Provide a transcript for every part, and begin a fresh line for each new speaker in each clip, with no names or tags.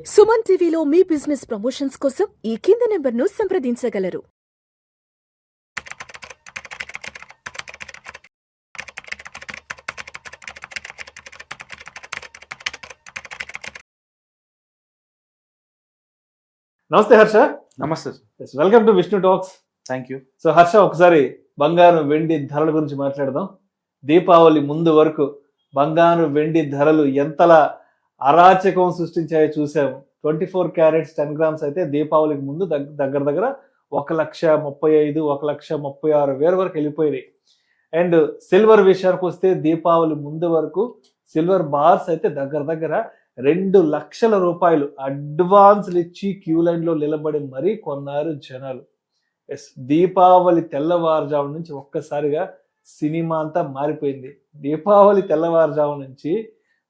సుమన్ టీవీలో మీ business promotions కోసం ఈ కింది నెంబర్ను సంప్రదించగలరు.
నమస్తే హర్ష.
నమస్తే sir.
Welcome to Vishnu talks.
Thank you.
So Harsha, ఒకసారి బంగారం వెండి ధరల గురించి మాట్లాడదాం. దీపావళి ముందు వరకు బంగారం వెండి ధరలు ఎంతలా అరాచకం సృష్టించాయో చూసాము. 24 క్యారెట్స్ 10 గ్రామ్స్ అయితే దీపావళికి ముందు దగ్గర దగ్గర 1,35,000 1,36,000 వరకు వెళ్ళిపోయినాయి. అండ్ సిల్వర్ విషయానికి వస్తే దీపావళి ముందు వరకు సిల్వర్ బార్స్ అయితే దగ్గర దగ్గర 2 లక్షల రూపాయలు అడ్వాన్స్లు ఇచ్చి క్యూ లైన్ లో నిలబడి మరీ కొన్నారు జనాలు. దీపావళి తెల్లవారుజాము నుంచి ఒక్కసారిగా సినిమా అంతా మారిపోయింది. దీపావళి తెల్లవారుజాము నుంచి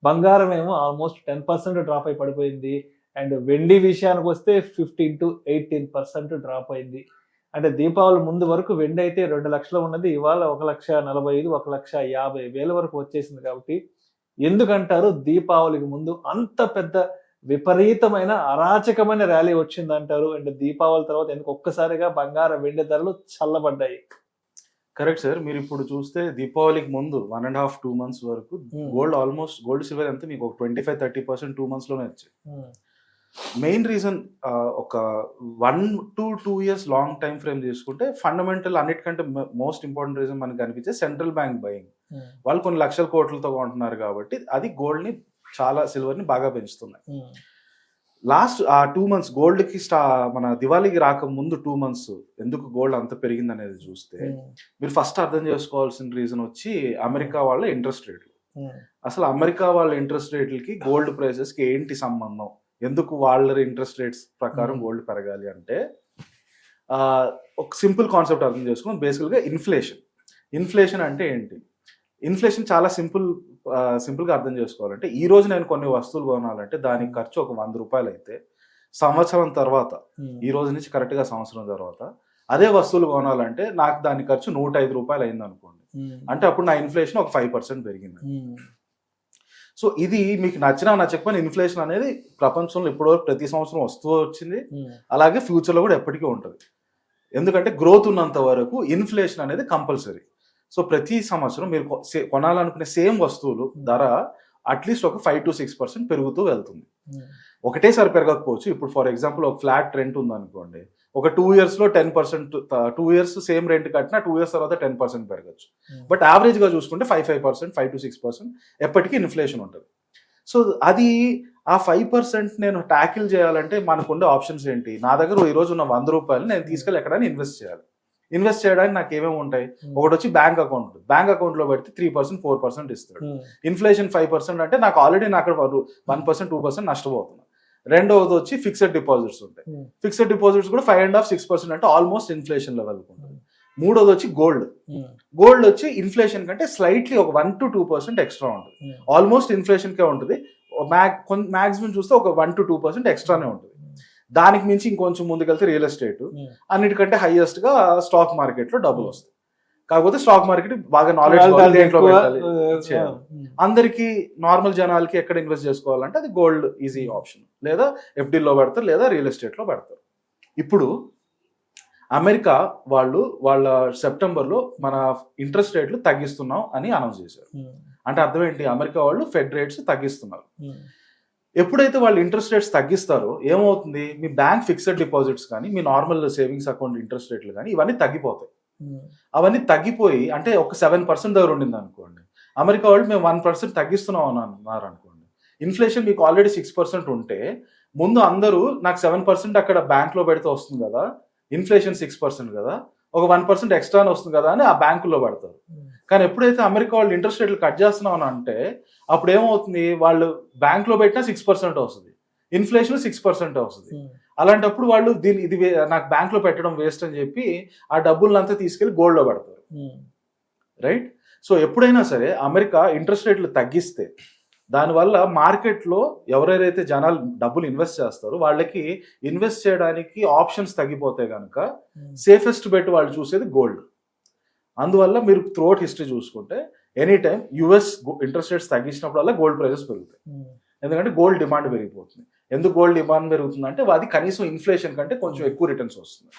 బంగారం ఏమో ఆల్మోస్ట్ 10% డ్రాప్ అయి పడిపోయింది. అండ్ వెండి విషయానికి వస్తే 15 to 18% డ్రాప్ అయింది. అంటే దీపావళి ముందు వరకు వెండి అయితే 2 లక్షలు ఉన్నది, ఇవాళ 1,45,000 1,50,000 వరకు వచ్చేసింది. కాబట్టి ఎందుకంటారు దీపావళికి ముందు అంత పెద్ద విపరీతమైన అరాచకమైన ర్యాలీ వచ్చిందంటారు? అండ్ దీపావళి తర్వాత ఎందుకు ఒక్కసారిగా బంగారం వెండి ధరలు చల్లబడ్డాయి?
Correct sir. మీరు ఇప్పుడు చూస్తే దీపావళికి ముందు 1.5-2 months వరకు గోల్డ్ సిల్వర్ అంతా మీకు ఒక 25-30% 2 months లోనే వచ్చాయి. మెయిన్ రీజన్ ఒక 1 to 2 years long time frame తీసుకుంటే ఫండమెంటల్ అన్నిటికంటే మోస్ట్ ఇంపార్టెంట్ రీజన్ మనకి అనిపించే సెంట్రల్ బ్యాంక్ బయింగ్. వాళ్ళు కొన్ని లక్షల కోట్లతో కొంటున్నారు కాబట్టి అది గోల్డ్ ని చాలా సిల్వర్ ని బాగా పెంచుతున్నాయి. లాస్ట్ ఆ 2 months గోల్డ్ కి మన దివాళీకి రాక ముందు 2 months ఎందుకు గోల్డ్ అంత పెరిగింది అనేది చూస్తే మీరు ఫస్ట్ అర్థం చేసుకోవాల్సిన రీజన్ వచ్చి అమెరికా వాళ్ళ ఇంట్రెస్ట్ రేట్లు. అసలు అమెరికా వాళ్ళ ఇంట్రెస్ట్ రేట్లకి గోల్డ్ ప్రైసెస్ కి ఏంటి సంబంధం? ఎందుకు వాళ్ళ ఇంట్రెస్ట్ రేట్స్ ప్రకారం గోల్డ్ పెరగాలి అంటే ఒక సింపుల్ కాన్సెప్ట్ అర్థం చేసుకుని బేసికల్గా ఇన్ఫ్లేషన్ అంటే ఏంటి? ఇన్ఫ్లేషన్ చాలా సింపుల్గా అర్థం చేసుకోవాలంటే ఈ రోజు నేను కొన్ని వస్తువులు కొనాలంటే దానికి ఖర్చు ఒక 100 రూపాయలు అయితే సంవత్సరం తర్వాత, ఈ రోజు నుంచి కరెక్ట్గా సంవత్సరం తర్వాత అదే వస్తువులు కొనాలంటే నాకు దాని ఖర్చు 105 రూపాయలు అయింది అనుకోండి. అంటే అప్పుడు నా ఇన్ఫ్లేషన్ ఒక 5% పెరిగింది. సో ఇది మీకు నచ్చకపోయినా ఇన్ఫ్లేషన్ అనేది ప్రపంచంలో ఇప్పటివరకు ప్రతి సంవత్సరం వస్తూ వచ్చింది, అలాగే ఫ్యూచర్లో కూడా ఎప్పటికీ ఉంటుంది. ఎందుకంటే గ్రోత్ ఉన్నంత వరకు ఇన్ఫ్లేషన్ అనేది కంపల్సరీ. సో ప్రతి సంవత్సరం మీరు కొనాలనుకునే సేమ్ వస్తువులు ధర అట్లీస్ట్ ఒక 5 to 6% పెరుగుతూ వెళ్తుంది. ఒకటేసారి పెరగకపోవచ్చు. ఇప్పుడు ఫర్ ఎగ్జాంపుల్ ఒక ఫ్లాట్ రెంట్ ఉందనుకోండి, ఒక 2 years లో 10%, 2 years సేమ్ రెంట్ కట్టినా 2 years తర్వాత 10% పెరగచ్చు. బట్ యావరేజ్ గా చూసుకుంటే 5% 5 to 6% ఎప్పటికీ ఇన్ఫ్లేషన్ ఉంటుంది. సో అది ఆ 5% నేను ట్యాకిల్ చేయాలంటే మనకుండే ఆప్షన్స్ ఏంటి? నా దగ్గర ఈ రోజు ఉన్న 100 రూపాయలు నేను తీసుకెళ్ళి ఎక్కడైనా ఇన్వెస్ట్ చేయాలి. ఇన్వెస్ట్ చేయడానికి నాకు ఏమేమి ఉంటాయి? ఒకటి వచ్చి బ్యాంక్ అకౌంట్ లో పెడితే 3% 4% ఇస్తాడు. ఇన్ఫ్లేషన్ 5% అంటే నాకు ఆల్రెడీ నాకు 1% 2% నష్టపోతున్నా. రెండవది వచ్చి ఫిక్స్డ్ డిపాజిట్స్ ఉంటాయి. ఫిక్స్డ్ డిపాజిట్స్ కూడా 5.5-6% అంటే ఆల్మోస్ట్ ఇన్ఫ్లేషన్ లెవెల్ ఉంటుంది. మూడోది వచ్చి గోల్డ్ వచ్చి ఇన్ఫ్లేషన్ కంటే స్లైట్లీ ఒక 1 to 2% ఎక్స్ట్రా ఉంటుంది. ఆల్మోస్ట్ ఇన్ఫ్లేషన్ కే ఉంటుంది. మాక్సిమం చూస్తే ఒక 1 to 2% ఎక్స్ట్రానే ఉంటుంది. దానికి మించి ఇంకొంచెం ముందుకెళ్తే రియల్ ఎస్టేట్, అన్నిటికంటే హైయెస్ట్ గా స్టాక్ మార్కెట్ లో డబ్బులు వస్తాయి. కాకపోతే స్టాక్ మార్కెట్ బాగా నాలెడ్జ్ దేంట్లో పెట్టాలి, అందరికి నార్మల్ జనాలకి ఎక్కడ ఇన్వెస్ట్ చేసుకోవాలంటే అది గోల్డ్ ఈజీ ఆప్షన్. లేదా ఎఫ్డీలో పెడతారు, లేదా రియల్ ఎస్టేట్ లో పెడతారు. ఇప్పుడు అమెరికా వాళ్ళ సెప్టెంబర్లో మన ఇంట్రెస్ట్ రేట్లు తగ్గిస్తున్నాం అని అనౌన్స్ చేశారు. అంటే అర్థం ఏంటి? అమెరికా వాళ్ళు ఫెడ్ రేట్స్ తగ్గిస్తున్నారు. ఎప్పుడైతే వాళ్ళు ఇంట్రెస్ట్ రేట్స్ తగ్గిస్తారో ఏమవుతుంది? మీ బ్యాంక్ ఫిక్స్డ్ డిపాజిట్స్ కానీ, మీ నార్మల్ సేవింగ్స్ అకౌంట్ ఇంట్రెస్ట్ రేట్లు కానీ ఇవన్నీ తగ్గిపోతాయి. అవన్నీ తగ్గిపోయి అంటే ఒక 7% దగ్గర ఉండింది అనుకోండి, అమెరికా వాళ్ళు మేము 1% తగ్గిస్తున్నాం అని అన్నారు అనుకోండి. ఇన్ఫ్లేషన్ మీకు ఆల్రెడీ 6% ఉంటే ముందు అందరూ నాకు 7% అక్కడ బ్యాంక్ లో పెడితే వస్తుంది కదా, ఇన్ఫ్లేషన్ 6% కదా, ఒక 1% ఎక్స్ట్రానే వస్తుంది కదా అని ఆ బ్యాంకుల్లో పెడతారు. కానీ ఎప్పుడైతే అమెరికా వాళ్ళు ఇంట్రెస్ట్ రేట్లు కట్ చేస్తున్నాం అని అంటే అప్పుడు ఏమవుతుంది? వాళ్ళు బ్యాంక్ లో పెట్టినా 6% వస్తుంది, ఇన్ఫ్లేషన్ 6% వస్తుంది. అలాంటప్పుడు వాళ్ళు ఇది నాకు బ్యాంక్ లో పెట్టడం వేస్ట్ అని చెప్పి ఆ డబ్బులంతా తీసుకెళ్లి గోల్డ్ లో పెడతారు. రైట్? సో ఎప్పుడైనా సరే అమెరికా ఇంట్రెస్ట్ రేట్లు తగ్గిస్తే దానివల్ల మార్కెట్లో ఎవరైతే జనాలు డబ్బులు ఇన్వెస్ట్ చేస్తారో వాళ్ళకి ఇన్వెస్ట్ చేయడానికి ఆప్షన్స్ తగ్గిపోతాయి కనుక సేఫెస్ట్ బెట్ వాళ్ళు చూసేది గోల్డ్. అందువల్ల మీరు త్రూఅవుట్ హిస్టరీ చూసుకుంటే any time US interest rates తగ్గించినప్పుడల్లా గోల్డ్ ప్రైజెస్ పెరుగుతాయి. ఎందుకంటే గోల్డ్ డిమాండ్ పెరిగిపోతుంది. ఎందుకు గోల్డ్ డిమాండ్ పెరుగుతుందంటే అది కనీసం ఇన్ఫ్లేషన్ కంటే కొంచెం ఎక్కువ రిటర్న్స్ వస్తుంది.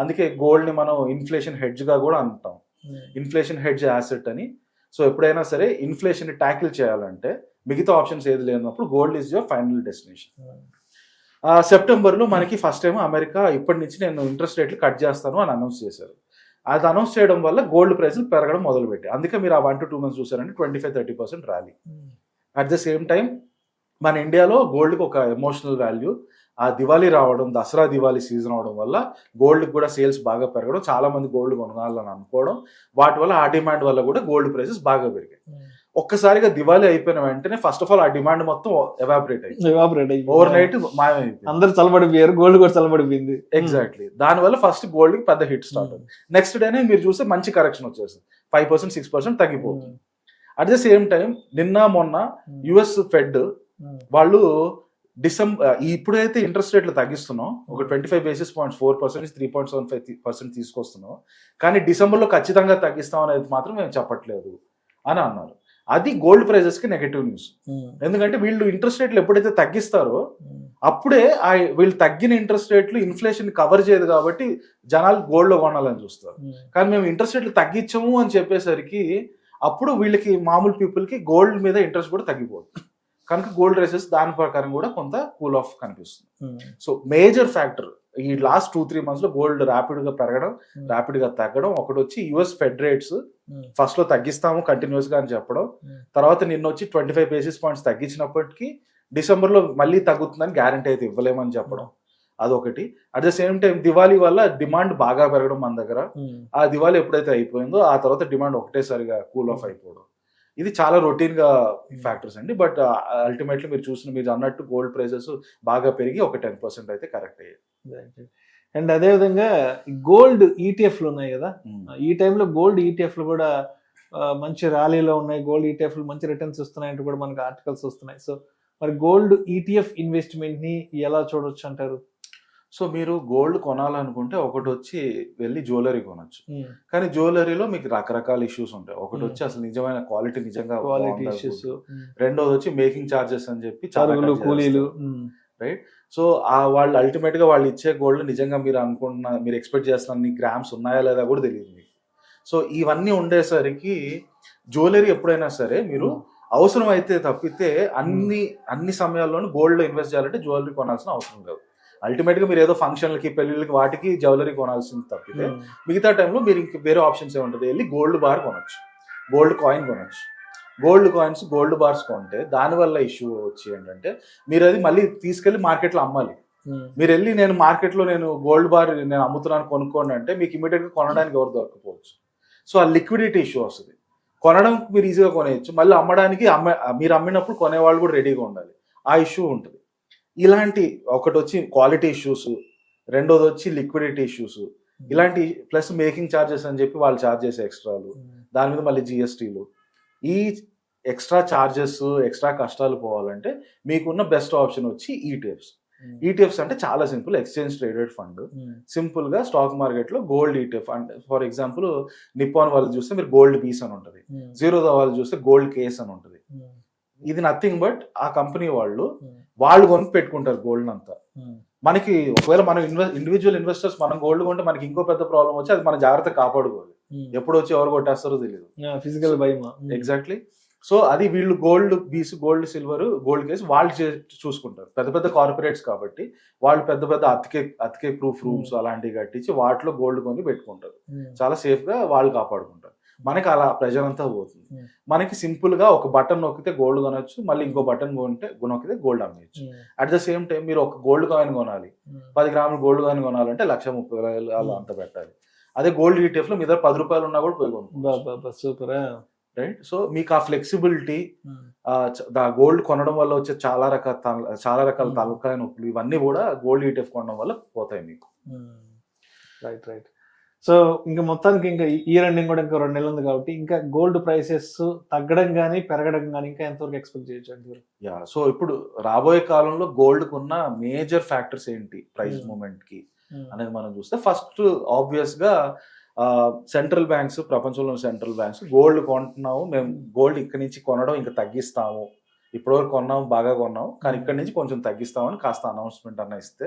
అందుకే గోల్డ్ని మనం ఇన్ఫ్లేషన్ హెడ్జ్గా కూడా అంటాం, ఇన్ఫ్లేషన్ హెడ్జ్ యాసెట్ అని. సో ఎప్పుడైనా సరే ఇన్ఫ్లేషన్ని ట్యాకిల్ చేయాలంటే మిగతా ఆప్షన్స్ ఏది లేనప్పుడు gold is your final destination. సెప్టెంబర్లో మనకి ఫస్ట్ టైం అమెరికా ఇప్పటి నుంచి నేను ఇంట్రెస్ట్ రేట్లు కట్ చేస్తాను అని అనౌన్స్ చేశారు. అది అనౌన్స్ చేయడం వల్ల గోల్డ్ ప్రైస్లు పెరగడం మొదలుపెట్టాయి. అందుకే మీరు ఆ 1 to 2 months చూసారంటే 25-30% rally. At the same time మన ఇండియాలో గోల్డ్కి ఒక ఎమోషనల్ వాల్యూ. ఆ దివాళీ రావడం, దసరా దివాళీ సీజన్ అవడం వల్ల గోల్డ్కి కూడా సేల్స్ బాగా పెరగడం, చాలా మంది గోల్డ్ కొనాలని అనుకోవడం, వాటి వల్ల ఆ డిమాండ్ వల్ల కూడా గోల్డ్ ప్రైసెస్ బాగా పెరిగాయి. ఒక్కసారిగా దివాళీ అయిపోయిన వెంటనే ఫస్ట్ ఆఫ్ ఆల్ ఆ డిమాండ్ మొత్తం ఎవాపరేట్ అయ్యింది, ఓవర్ నైట్ మాయమైంది,
అందరు చల్లబడిపోయారు, గోల్డ్ కూడా చల్లబడిపోయింది.
ఎగ్జాక్ట్లీ. దానివల్ల ఫస్ట్ గోల్డ్ కి పెద్ద హిట్ స్టార్ట్ అవుతుంది. నెక్స్ట్ డేనే మీరు చూస్తే మంచి కరెక్షన్ వచ్చేస్తుంది, 5%-6% తగ్గిపోతుంది. అట్ ద సేమ్ టైం నిన్న మొన్న యుఎస్ ఫెడ్ వాళ్ళు ఇప్పుడైతే ఇంట్రెస్ట్ రేట్లు తగ్గిస్తున్నాం, ఒక 25 basis points 4% 3.75% తీసుకొస్తున్నాం, కానీ డిసెంబర్లో ఖచ్చితంగా తగ్గిస్తాం అనేది మాత్రం మేము చెప్పట్లేదు అని అన్నారు. అది గోల్డ్ ప్రైజెస్ కి నెగటివ్ న్యూస్. ఎందుకంటే వీళ్ళు ఇంట్రెస్ట్ రేట్లు ఎప్పుడైతే తగ్గిస్తారో అప్పుడే వీళ్ళు తగ్గిన ఇంట్రెస్ట్ రేట్లు ఇన్ఫ్లేషన్ కవర్ చేయదు కాబట్టి జనాలు గోల్డ్ లో కొనాలని చూస్తారు. కానీ మేము ఇంట్రెస్ట్ రేట్లు తగ్గించము అని చెప్పేసరికి అప్పుడు వీళ్ళకి మామూలు పీపుల్ కి గోల్డ్ మీద ఇంట్రెస్ట్ కూడా తగ్గిపోతుంది. కనుక గోల్డ్ రేసెస్ దాని ప్రకారం కూడా కొంత కూల్ ఆఫ్ కనిపిస్తుంది. సో మేజర్ ఫ్యాక్టర్ ఈ లాస్ట్ 2-3 months లో గోల్డ్ ర్యాపిడ్ గా పెరగడం, ర్యాపిడ్ గా తగ్గడం. ఒకటి వచ్చి యుఎస్ ఫెడ్ రేట్స్ ఫస్ట్ లో తగ్గిస్తాము కంటిన్యూస్ గా అని చెప్పడం, తర్వాత నిన్న వచ్చి 25 basis points తగ్గించినప్పటికీ డిసెంబర్ లో మళ్ళీ తగ్గుతుందని గ్యారంటీ అయితే ఇవ్వలేమని చెప్పడం, అదొకటి. At the same time Diwali వల్ల డిమాండ్ బాగా పెరగడం మన దగ్గర. ఆ దివాళీ ఎప్పుడైతే అయిపోయిందో ఆ తర్వాత డిమాండ్ ఒకటేసారిగా కూల్ ఆఫ్ అయిపోవడం, ఇది చాలా రొటీన్ గా ఫ్యాక్టర్స్ అండి. బట్ అల్టిమేట్లీ మీరు అన్నట్టు గోల్డ్ ప్రైసెస్ బాగా పెరిగి ఒక 10% అయితే కరెక్ట్ అయ్యాయి.
అండ్ అదేవిధంగా గోల్డ్ ఈటీఎఫ్లు ఉన్నాయి కదా, ఈ టైంలో గోల్డ్ ఈటీఎఫ్లు కూడా మంచి ర్యాలీలో ఉన్నాయి, గోల్డ్ ఈటీఎఫ్లు మంచి రిటర్న్స్ వస్తున్నాయంటూ కూడా మనకు ఆర్టికల్స్ వస్తున్నాయి. సో మరి గోల్డ్ ఈటీఎఫ్ ఇన్వెస్ట్మెంట్ ని ఎలా చూడొచ్చు అంటారు?
సో మీరు గోల్డ్ కొనాలనుకుంటే ఒకటి వచ్చి వెళ్ళి జ్యువెలరీ కొనొచ్చు, కానీ జ్యువెలరీలో మీకు రకరకాల ఇష్యూస్ ఉంటాయి. ఒకటి వచ్చి అసలు నిజమైన క్వాలిటీ నిజంగా
క్వాలిటీ ఇష్యూస్,
రెండోది వచ్చి మేకింగ్ చార్జెస్ అని చెప్పి
కూలీలు,
రైట్. సో వాళ్ళు అల్టిమేట్ గా వాళ్ళు ఇచ్చే గోల్డ్ నిజంగా మీరు ఎక్స్పెక్ట్ చేస్తున్న గ్రామ్స్ ఉన్నాయా లేదా కూడా తెలియదు మీకు. సో ఇవన్నీ ఉండేసరికి జ్యువెలరీ ఎప్పుడైనా సరే మీరు అవసరం అయితే తప్పితే అన్ని సమయాల్లోనూ గోల్డ్ లో ఇన్వెస్ట్ చేయాలంటే జ్యువెలరీ కొనాల్సిన అవసరం లేదు. అల్టిమేట్ గా మీరు ఏదో ఫంక్షన్లకి పెళ్లిళ్ళకి వాటికి జ్యువెలరీ కొనాల్సింది తప్పితే మిగతా టైంలో మీరు ఇంక వేరే ఆప్షన్స్ ఏముంటుంది, వెళ్ళి గోల్డ్ బార్ కొనొచ్చు, గోల్డ్ కాయిన్ కొనొచ్చు. గోల్డ్ కాయిన్స్ గోల్డ్ బార్స్ కొంటే దానివల్ల ఇష్యూ వచ్చి ఏంటంటే మీరు అది మళ్ళీ తీసుకెళ్లి మార్కెట్లో అమ్మాలి. మీరు వెళ్ళి నేను మార్కెట్లో నేను గోల్డ్ బార్ నేను అమ్ముతున్నాను కొనుక్కోండి అంటే మీకు ఇమీడియట్ గా కొనడానికి ఎవరు దొరకపోవచ్చు. సో ఆ లిక్విడిటీ ఇష్యూ వస్తుంది. కొనడం మీరు ఈజీగా కొనేయచ్చు, మళ్ళీ అమ్మడానికి మీరు అమ్మినప్పుడు కొనేవాళ్ళు కూడా రెడీగా ఉండాలి, ఆ ఇష్యూ ఉంటుంది. ఇలాంటి ఒకటి వచ్చి క్వాలిటీ ఇష్యూస్, రెండోది వచ్చి లిక్విడిటీ ఇష్యూస్, ఇలాంటి ప్లస్ మేకింగ్ ఛార్జెస్ అని చెప్పి వాళ్ళు ఛార్జ్ చేసే ఎక్స్ట్రాలు, దాని మీద మళ్ళీ జిఎస్టీలు, ఈ ఎక్స్ట్రా ఛార్జెస్ ఎక్స్ట్రా కష్టాలు పోవాలంటే మీకున్న బెస్ట్ ఆప్షన్ వచ్చి ఈటీఎఫ్స్. ఈటీఎఫ్స్ అంటే చాలా simple, exchange traded fund. Simple గా స్టాక్ మార్కెట్ లో గోల్డ్ ఈటీఎఫ్ అంటే ఫర్ ఎగ్జాంపుల్ నిప్పాన్ వాళ్ళు చూస్తే మీరు గోల్డ్ పీస్ అని ఉంటుంది, జీరోదా వాళ్ళు చూస్తే గోల్డ్ కేస్ అని ఉంటుంది. ఇది నథింగ్ బట్ ఆ కంపెనీ వాళ్ళు కొని పెట్టుకుంటారు గోల్డ్ అంతా. మనకి ఒకవేళ మనం ఇండివిజువల్ ఇన్వెస్టర్స్ మనం గోల్డ్ కొంటే మనకి ఇంకో పెద్ద ప్రాబ్లం వచ్చి అది మన జాగ్రత్త కాపాడుకోవాలి, ఎప్పుడు వచ్చి ఎవరు కొట్టేస్తారో తెలియదు,
ఫిజికల్ భయం.
ఎగ్జాక్ట్లీ. సో అది వీళ్ళు gold piece, gold silver, gold case వాళ్ళు చూసుకుంటారు. పెద్ద పెద్ద కార్పొరేట్స్ కాబట్టి వాళ్ళు పెద్ద పెద్ద అతికే ప్రూఫ్ రూమ్స్ అలాంటివి కట్టించి వాటిలో గోల్డ్ కొని పెట్టుకుంటారు, చాలా సేఫ్ గా వాళ్ళు కాపాడుకుంటారు. మనకి అలా ప్రెజర్ అంతా పోతుంది. మనకి సింపుల్ గా ఒక బటన్ నొక్కితే గోల్డ్ కొనొచ్చు, మళ్ళీ ఇంకో బటన్ నొక్కితే గోల్డ్ అమ్మేయచ్చు. అట్ ద సేమ్ టైం మీరు ఒక గోల్డ్ కాయిన్ కొనాలి, 10 grams గోల్డ్ కాయిన్ కొనాలంటే 1,30,000 అంత పెట్టాలి. అదే గోల్డ్ ఈటీఎఫ్ లో మీ దగ్గర 10 రూపాయలు ఉన్నా కూడా పోయి కొనుక్కోవచ్చు.
Super,
right. సో మీకు ఆ ఫ్లెక్సిబిలిటీ, గోల్డ్ కొనడం వల్ల వచ్చే చాలా రకాల తలకాయ నొప్పులు ఇవన్నీ కూడా గోల్డ్ ఈటీఎఫ్ కొనడం వల్ల పోతాయి మీకు.
Right right. సో ఇంకా మొత్తానికి ఇంకా ఇయర్ ఎండింగ్ కూడా ఇంకా 2 నెలలు ఉంది కాబట్టి ఇంకా గోల్డ్ ప్రైసెస్ తగ్గడం కానీ పెరగడం కానీ ఇంకా ఎంతవరకు ఎక్స్పెక్ట్ చేయొచ్చు అంటారు?
యా, సో ఇప్పుడు రాబోయే కాలంలో గోల్డ్ కున్న మేజర్ ఫ్యాక్టర్స్ ఏంటి ప్రైస్ మూమెంట్ కి అనేది మనం చూస్తే, ఫస్ట్ ఆబ్వియస్ గా సెంట్రల్ బ్యాంక్స్, ప్రపంచంలో సెంట్రల్ బ్యాంక్స్ గోల్డ్ కొంటున్నాము, మేము గోల్డ్ ఇక్కడి నుంచి కొనడం ఇంకా తగ్గిస్తాము ఇప్పటివరకు కొన్నాం, బాగా కొన్నాం, కానీ ఇక్కడ నుంచి కొంచెం తగ్గిస్తామని కాస్త అనౌన్స్మెంట్ అన్న ఇస్తే,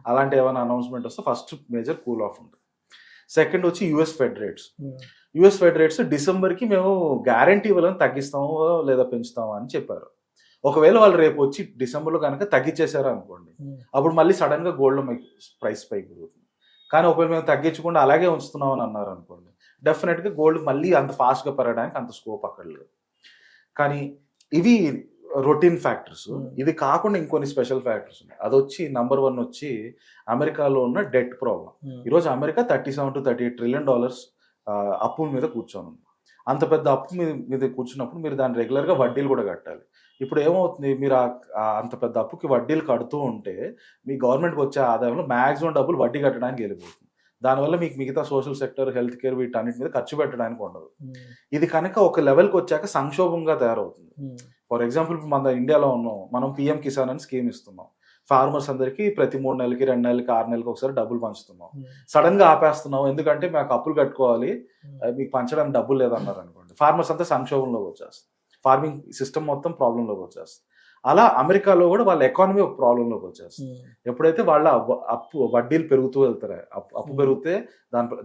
అలాంటి ఏమైనా అనౌన్స్మెంట్ వస్తే ఫస్ట్ మేజర్ కూల్ ఆఫ్ ఉంటుంది. సెకండ్ వచ్చి యుఎస్ ఫెడ్ రేట్స్ డిసెంబర్కి మేము గ్యారంటీ ఇవ్వాలని తగ్గిస్తాము లేదా పెంచుతాము అని చెప్పారు. ఒకవేళ వాళ్ళు రేపు వచ్చి డిసెంబర్లో కనుక తగ్గించేశారు అనుకోండి, అప్పుడు మళ్ళీ సడన్గా గోల్డ్లో మీకు ప్రైస్ పైకి పెరుగుతుంది. కానీ ఒకవేళ మేము తగ్గించకుండా అలాగే ఉంచుతున్నాం అని అన్నారు అనుకోండి, డెఫినెట్గా గోల్డ్ మళ్ళీ అంత ఫాస్ట్గా పెరగడానికి అంత స్కోప్ అక్కడ లేదు. కానీ ఇవి రొటీన్ ఫ్యాక్టర్స్. ఇది కాకుండా ఇంకొన్ని స్పెషల్ ఫ్యాక్టర్స్ ఉన్నాయి. అది వచ్చి నంబర్ 1 వచ్చి అమెరికాలో ఉన్న డెట్ ప్రాబ్లం. ఈరోజు అమెరికా $37 to $38 trillion అప్పుల మీద కూర్చొని. అంత పెద్ద అప్పు మీద కూర్చున్నప్పుడు మీరు దాన్ని రెగ్యులర్గా వడ్డీలు కూడా కట్టాలి. ఇప్పుడు ఏమవుతుంది, మీరు అంత పెద్ద అప్పుకి వడ్డీలు కడుతూ ఉంటే మీ గవర్నమెంట్కి వచ్చే ఆదాయంలో మ్యాక్సిమం డబ్బులు వడ్డీ కట్టడానికి వెళ్ళిపోతుంది. దానివల్ల మీకు మిగతా సోషల్ సెక్టర్, హెల్త్ కేర్ వీటన్నిటి మీద ఖర్చు పెట్టడానికి ఉండదు. ఇది కనుక ఒక లెవెల్కి వచ్చాక సంక్షోభంగా తయారవుతుంది. ఫర్ ఎగ్జాంపుల్ మన ఇండియాలో ఉన్నాం, మనం పిఎం కిసాన్ అని స్కీమ్ ఇస్తున్నాం. ఫార్మర్స్ అందరికీ ప్రతి 3 నెలలకి, 2 నెలలకి, 6 నెలలకి ఒకసారి డబ్బులు పంచుతున్నాం. సడన్ గా ఆపేస్తున్నాం ఎందుకంటే మాకు అప్పులు కట్టుకోవాలి, మీకు పంచడానికి డబ్బులు లేదన్నారు అనుకోండి, ఫార్మర్స్ అంతా సంక్షోభంలోకి వచ్చేస్తారు. ఫార్మింగ్ సిస్టమ్ మొత్తం ప్రాబ్లంలోకి వచ్చేస్తుంది. అలా అమెరికాలో కూడా వాళ్ళ ఎకానమీ ఒక ప్రాబ్లంలోకి వచ్చేస్తుంది. ఎప్పుడైతే వాళ్ళ వడ్డీలు పెరుగుతూ వెళ్తారో, అప్పు పెరిగితే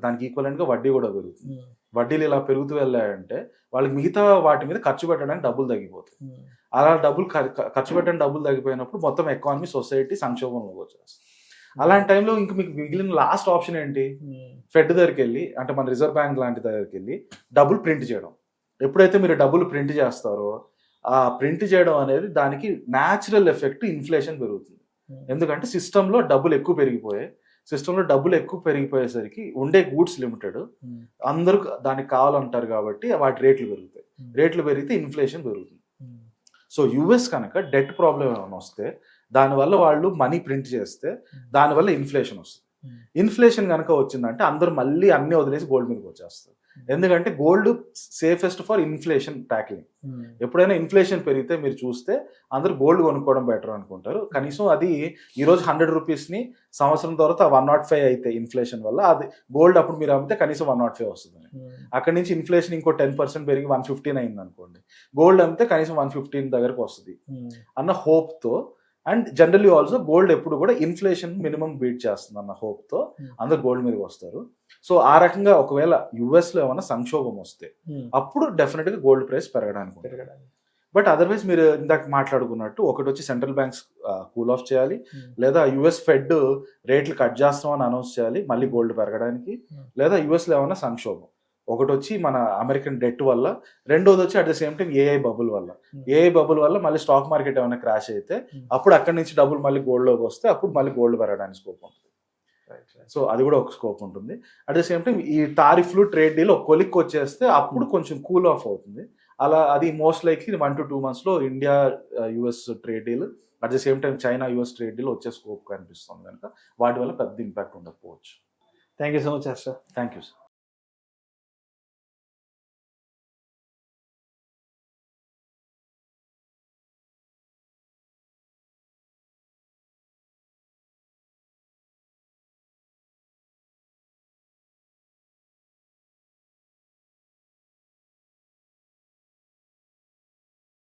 దానికి ఈక్వలెంట్ గా వడ్డీ కూడా పెరుగుతుంది. వడ్డీలు ఇలా పెరుగుతూ వెళ్ళాయంటే వాళ్ళకి మిగతా వాటి మీద ఖర్చు పెట్టడానికి డబ్బులు తగ్గిపోతాయి. అలా ఖర్చు పెట్టడానికి డబ్బులు తగ్గిపోయినప్పుడు మొత్తం ఎకానమీ, సొసైటీ సంక్షోభంలోకి వచ్చేస్తుంది. అలాంటి టైంలో ఇంక మీకు మిగిలిన లాస్ట్ ఆప్షన్ ఏంటి, ఫెడ్ దగ్గరికి వెళ్ళి, అంటే మన రిజర్వ్ బ్యాంక్ లాంటి దగ్గరికి వెళ్ళి డబ్బులు ప్రింట్ చేయడం. ఎప్పుడైతే మీరు డబ్బులు ప్రింట్ చేస్తారో, ఆ ప్రింట్ చేయడం అనేది దానికి న్యాచురల్ ఎఫెక్ట్ ఇన్ఫ్లేషన్ పెరుగుతుంది. ఎందుకంటే సిస్టంలో డబ్బులు ఎక్కువ పెరిగిపోయేసరికి ఉండే గూడ్స్ లిమిటెడ్, అందరూ దానికి కావాలంటారు కాబట్టి వాటి రేట్లు పెరుగుతాయి. రేట్లు పెరిగితే ఇన్ఫ్లేషన్ పెరుగుతుంది. సో యుఎస్ కనుక డెట్ ప్రాబ్లం ఏమైనా వస్తే, దానివల్ల వాళ్ళు మనీ ప్రింట్ చేస్తే దానివల్ల ఇన్ఫ్లేషన్ వస్తుంది. ఇన్ఫ్లేషన్ కనుక వచ్చిందంటే అందరూ మళ్ళీ అన్ని వదిలేసి గోల్డ్ మీదకి వచ్చేస్తారు. ఎందుకంటే gold safest for inflation tackling. ఎప్పుడైనా ఇన్ఫ్లేషన్ పెరిగితే మీరు చూస్తే అందరూ గోల్డ్ కొనుక్కోవడం బెటర్ అనుకుంటారు. కనీసం అది ఈరోజు 100 రూపీస్ని సంవత్సరం తర్వాత 105 అయితే ఇన్ఫ్లేషన్ వల్ల, అది గోల్డ్ అప్పుడు మీరు అమ్మితే కనీసం 105 వస్తుంది. అక్కడి నుంచి ఇన్ఫ్లేషన్ ఇంకో 10% పెరిగి 115 అయింది అనుకోండి, గోల్డ్ అమ్మితే కనీసం 115 దగ్గరకు వస్తుంది అన్న హోప్తో. అండ్ జనరల్లీ ఆల్సో గోల్డ్ ఎప్పుడు కూడా ఇన్ఫ్లేషన్ మినిమం బీట్ చేస్తుంది అన్న హోప్తో అందరు గోల్డ్ మీదకి వస్తారు. సో ఆ రకంగా ఒకవేళ యుఎస్లో ఏమైనా సంక్షోభం వస్తే అప్పుడు డెఫినెట్గా గోల్డ్ ప్రైస్ పెరగడానికి. బట్ అదర్వైజ్ మీరు ఇందాక మాట్లాడుకున్నట్టు, ఒకటి వచ్చి సెంట్రల్ బ్యాంక్స్ కూల్ ఆఫ్ చేయాలి, లేదా యుఎస్ ఫెడ్ రేట్లు కట్ చేస్తామని అనౌన్స్ చేయాలి మళ్ళీ గోల్డ్ పెరగడానికి, లేదా యుఎస్లో ఏమైనా సంక్షోభం. ఒకటి వచ్చి మన అమెరికన్ డెట్ వల్ల, రెండోది వచ్చి at the same time AI bubble వల్ల మళ్ళీ స్టాక్ మార్కెట్ ఏమైనా క్రాష్ అయితే అప్పుడు అక్కడి నుంచి డబ్బులు మళ్ళీ గోల్డ్లోకి వస్తే అప్పుడు మళ్ళీ గోల్డ్ పెరగడానికి స్కోప్ ఉంటుంది. సో అది కూడా ఒక స్కోప్ ఉంటుంది. అట్ ద సేమ్ టైం ఈ టారిఫ్లు, ట్రేడ్ డీల్ ఒక కొలిక్కి వచ్చేస్తే అప్పుడు కొంచెం కూల్ ఆఫ్ అవుతుంది. అలా అది most likely 1 to 2 months India US trade deal, at the same time China US trade deal వచ్చే స్కోప్ కనిపిస్తుంది కనుక వాటి వల్ల పెద్ద ఇంపాక్ట్ ఉండకపోవచ్చు.
Thank you so much Harsha.
Thank you sir.